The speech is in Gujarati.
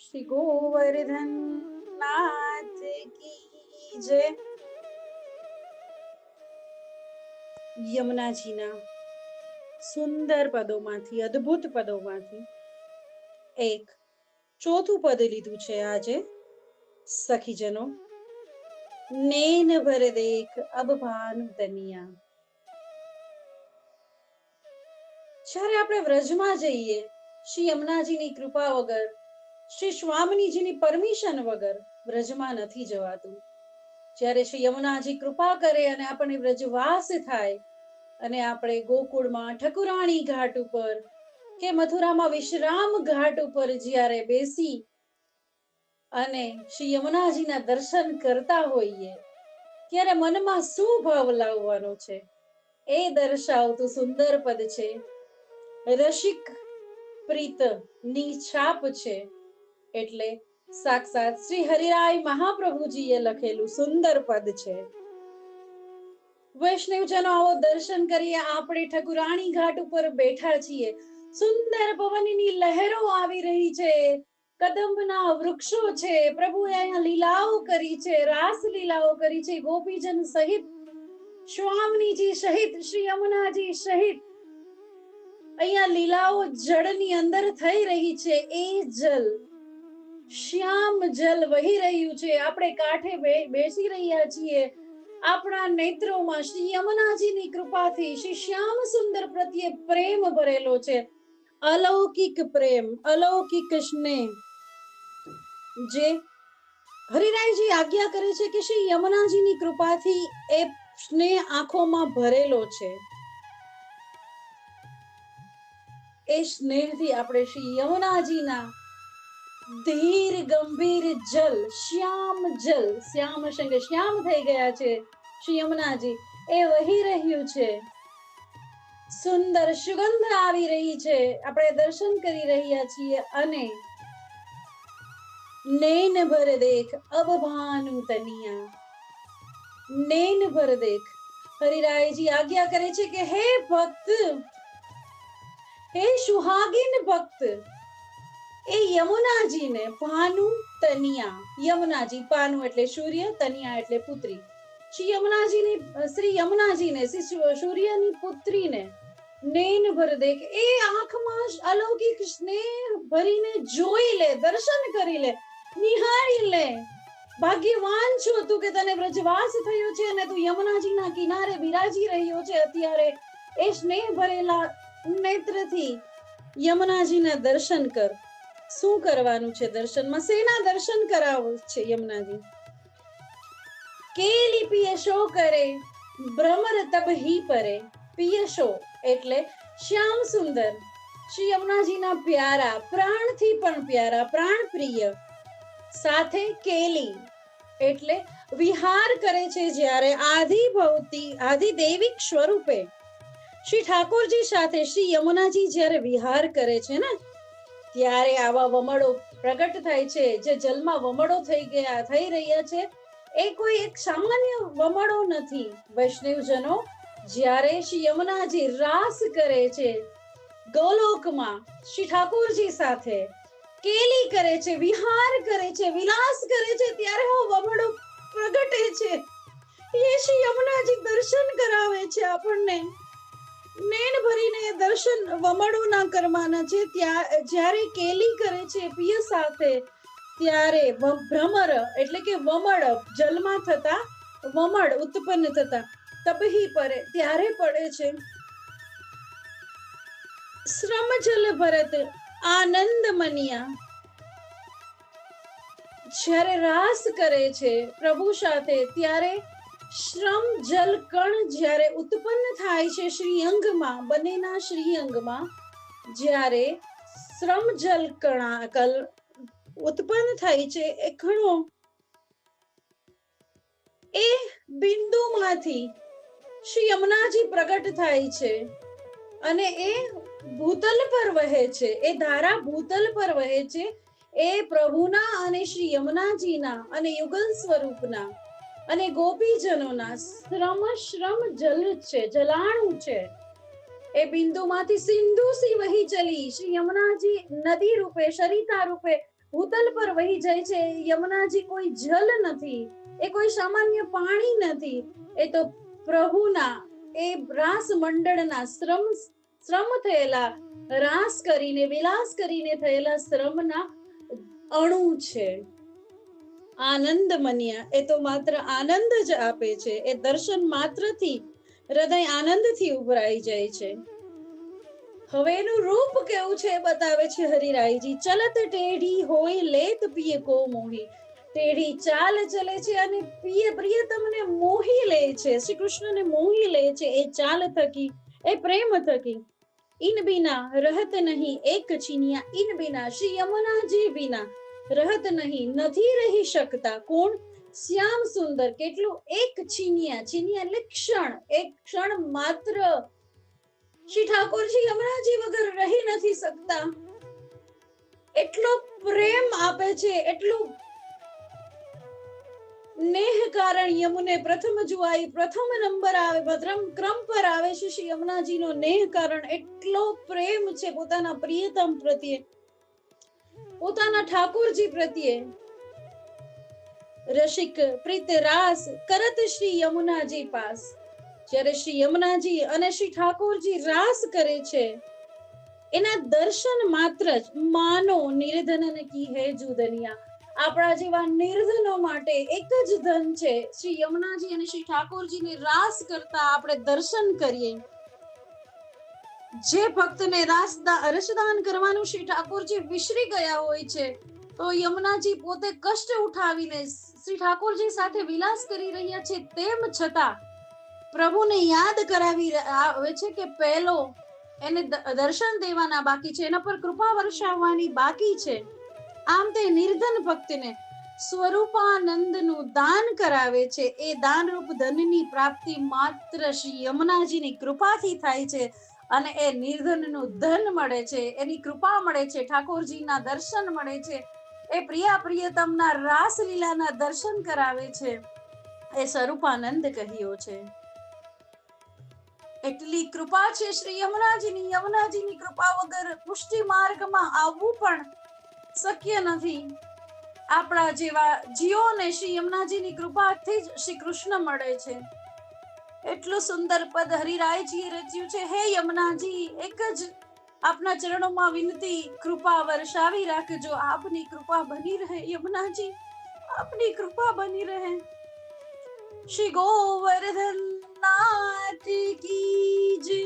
શ્રી ગોવર્ધન નાથ કી જય। યમુનાજીના સુંદર પદોમાંથી, અદ્ભુત પદોમાંથી એક ચોથું પદ લીધું છે આજે સખીજનો। નૈન ભર દેખ અબ ભાનુ તનિયા। જ્યારે આપણે વ્રજમાં જઈએ, શ્રી યમુનાજીની કૃપા વગર, શ્રી સ્વામિનીજીની પરમિશન વગર વ્રજમાં નથી જવાતું। જ્યારે શ્રી યમુનાજી કૃપા કરે અને આપણને વ્રજવાસ થાય અને આપણે ગોકુળમાં ઠકુરાણી ઘાટ ઉપર કે મથુરામાં વિશ્રામ ઘાટ ઉપર જ્યારે બેસી અને શ્રી યમુનાજીના દર્શન કરતા હોઈએ ત્યારે મનમાં શું ભાવ લાવવાનો છે એ દર્શાવતું સુંદર પદ છે। રસિક પ્રીત ની છાપ છે, એટલે સાક્ષાત શ્રી હરિરાય મહાપ્રભુજીએ લખેલું સુંદર પદ છે। વૈષ્ણવજનો આવો દર્શન કરીએ। આપણે ઠકુરાણી ઘાટ ઉપર બેઠા છીએ, સુંદર પવનની લહેરો આવી રહી છે, કદંબના વૃક્ષો છે, પ્રભુએ અહીંયા લીલાઓ કરી છે, રાસ લીલાઓ કરી છે, ગોપીજન સહિત, સ્વામીજી સહિત, શ્રી યમુનાજી સહિત અહીંયા લીલાઓ જળની અંદર થઈ રહી છે। એ જલ શ્યામ જલ વહી રહ્યું છે, આપણે કાંઠે બેસી રહ્યા છીએ, આપણા નેત્રોમાં શ્રી યમુનાજીની કૃપાથી શ્રી શ્યામ સુંદર પ્રત્યે પ્રેમ ભરેલો છે, અલૌકિક પ્રેમ, અલૌકિક સ્નેહ, જે હરિરાયજી આજ્ઞા કરે છે કે શ્રી યમુનાજીની કૃપાથી એ સ્નેહ આંખોમાં ભરેલો છે। એ સ્નેહથી આપણે શ્રી યમુનાજીના ધીર ગંભીર જલ, શ્યામ જલ, શ્યામ સંગે શ્યામ થઈ ગયા છે શ્રી યમુનાજી, એ વહી રહ્યું છે, સુંદર સુગંધ આવી રહી છે, આપણે દર્શન કરી રહ્યા છીએ। અને નૈન ભર દેખ અબ ભાનુ તનિયા, નૈન ભર દેખ, હરિરાયજી આજ્ઞા કરે છે કે હે ભક્ત, હે સુહાગીન ભક્ત, એ યમુનાજીને ભાનુ તનિયા, યમુનાજી, પાનુ એટલે સૂર્ય, તનિયા એટલે પુત્રી, શ્રી યમુનાજીને શ્રી સૂર્યની પુત્રીને નૈન ભર દેખ, એ આંખમાં અલૌકિક સ્નેહ ભરીને જોઈ લે, દર્શન કરી લે, નિહાળી લે। ભાગ્યવાન છો તું કે તને વ્રજવાસ થયો છે અને તું યમુનાજીના કિનારે બિરાજી રહ્યો છે અત્યારે। એ સ્નેહ ભરેલા નેત્રથી યમુનાજીના દર્શન કર। શું કરવાનું છે દર્શનમાં? શેના દર્શન કરાવો છે યમુનાજી? કેલી પિયશો કરે ભ્રમર તબ હી પરે, પિયશો એટલે શ્યામ સુંદર, શ્રી યમુનાજીના પ્યારા, પ્રાણથી પણ પ્યારા, પ્રાણ પ્રિય, સાથે કેલી એટલે વિહાર કરે છે જ્યારે આધિદૈવિક સ્વરૂપે શ્રી ઠાકોરજી સાથે શ્રી યમુનાજી જ્યારે વિહાર કરે છે ને, ત્યારે આવા વમળો પ્રગટ થાય છે, જે જલમાં વમળો થઈ રહ્યા છે, એ કોઈ એક સામાન્ય વમળો નથી। વૈષ્ણવજનો, જ્યારે શ્રી યમુનાજી રાસ કરે છે ગોલોકમાં શ્રી ઠાકોરજી સાથે, કેલી કરે છે, વિહાર કરે છે, વિલાસ કરે છે, ત્યારે વમળો પ્રગટે છે। એ શ્રી યમુનાજી દર્શન કરાવે છે આપણને, નૈન ભરીને દર્શન વમળોના કરવાના છે। જ્યારે કેલી કરે છે પિય સાથે, ત્યારે ભ્રમર એટલે કે વમળ, જલમાં થતા વમળ ઉત્પન્ન થતા, તબહી પરે ત્યારે પડે છે। શ્રમ જલ ભરત આનંદ મનિયા, જ્યારે રાસ કરે છે પ્રભુ સાથે, ત્યારે શ્રમ જલ કણ જ્યારે ઉત્પન્ન થાય છે શ્રીઅંગમાં, બંનેના શ્રીઅંગમાં જ્યારે શ્રમ જલ કણ ઉત્પન્ન થાય છે, એ કણો એ બિંદુમાંથી શ્રી યમુનાજી પ્રગટ થાય છે અને એ ભૂતલ પર વહે છે, એ ધારા ભૂતલ પર વહે છે। એ પ્રભુના અને શ્રી યમુનાજીના અને યુગલ સ્વરૂપના અને ગોપીજનોના શ્રમ જલ છે, જલાણુ છે। એ બિંદુમાંથી સિંધુ સી વહી ચલી, શ્રી યમુનાજી નદી રૂપે, સરિતા રૂપે ભૂતલ પર વહી જાય છે. યમુનાજી કોઈ જલ નથી, એ કોઈ સામાન્ય પાણી નથી, એ તો પ્રભુના એ રાસ મંડળના શ્રમ થયેલા, રાસ કરીને વિલાસ કરીને થયેલા શ્રમના અણુ છે. આનંદ મન્યા, એ તો માત્ર આનંદ જ આપે છે. એ દર્શન માત્રથી હૃદય આનંદથી ઉભરાઈ જાય છે. હવે એનું રૂપ કેવું છે બતાવે છે હરિરાયજી. ચલત ટેઢી હોય લેત પિય કો મોહી. ટેઢી ચાલ ચલે છે અને પ્રિયતમને મોહી લે છે, શ્રી કૃષ્ણને મોહી લે છે એ ચાલ થકી, એ પ્રેમ થકી. ઇન બિના રહત નહીં એક ચીનિયા, ઇન બિના શ્રી યમુનાજી બિના રહત નહીં, નથી રહી શકતા. કોણ? શ્યામ સુંદર. કેટલું? એક ચીનિયા, ચીનિયા એટલે ક્ષણ, એક ક્ષણ માત્ર શ્રી ઠાકોરજી યમુનાજી વગર રહી નથી શકતા. એટલો પ્રેમ આપે છે, એટલું નેહ કારણ યમુને પ્રથમ જુઆઈ, પ્રથમ નંબર આવે, પ્રથમ ક્રમ પર આવે છે શ્રી યમુનાજીનો નેહ કારણ. એટલો પ્રેમ છે પોતાના પ્રિયતમ પ્રત્યે, પોતાના ઠાકોરજી પ્રત્યે. રસિક પ્રીત રાસ કરત શ્રી યમુનાજી પાસ. જ્યારે શ્રી યમુનાજી અને શ્રી ઠાકોરજી રાસ કરે છે, એના દર્શન માત્ર જ માનો નિર્ધનન કી હે જુદનિયા. આપણા જેવા નિર્ધનો માટે એક જ ધન છે, શ્રી યમુનાજી અને શ્રી ઠાકોરજીને રાસ કરતા આપણે દર્શન કરીએ. જે ભક્તને રસદાન કરવાનું શ્રી ઠાકોરજી વિસરી ગયા હોય છે, તો યમુનાજી પોતે કષ્ટ ઉઠાવીને શ્રી ઠાકોરજી સાથે વિલાસ કરી રહ્યા છે, તેમ છતાં પ્રભુને યાદ કરાવી આવે છે કે પહેલો એને દર્શન દેવાના બાકી છે, એના પર કૃપા વર્ષાવવાની બાકી છે. આમ તે નિર્ધન ભક્તને સ્વરૂપાનંદનું દાન કરાવે છે. એ દાનરૂપ ધનની પ્રાપ્તિ માત્ર શ્રી યમુનાજીની કૃપાથી થાય છે, અને એ નિર્ધનનું ધન મળે છે, એની કૃપા મળે છે, ઠાકોરજીના દર્શન મળે છે, એ પ્રિયતમના રાસલીલાના દર્શન કરાવે છે. એ સ્વરૂપાનંદ કહ્યો છે. એટલી કૃપા છે શ્રી યમુનાજીની. યમુનાજીની કૃપા વગર પુષ્ટિ માર્ગમાં આવવું પણ શક્ય નથી. આપણા જેવા જીવોને શ્રી યમુનાજીની કૃપાથી જ શ્રી કૃષ્ણ મળે છે. એટલું સુંદર પદ હરિરાયજીએ રચ્યું છે. હે યમુનાજી, એક જ આપના ચરણોમાં વિનતી, કૃપા વર્ષાવી રાખજો. આપની કૃપા બની રહે યમુનાજી, આપની કૃપા બની રહે. શ્રી ગોવર્ધન નાથ કી જય.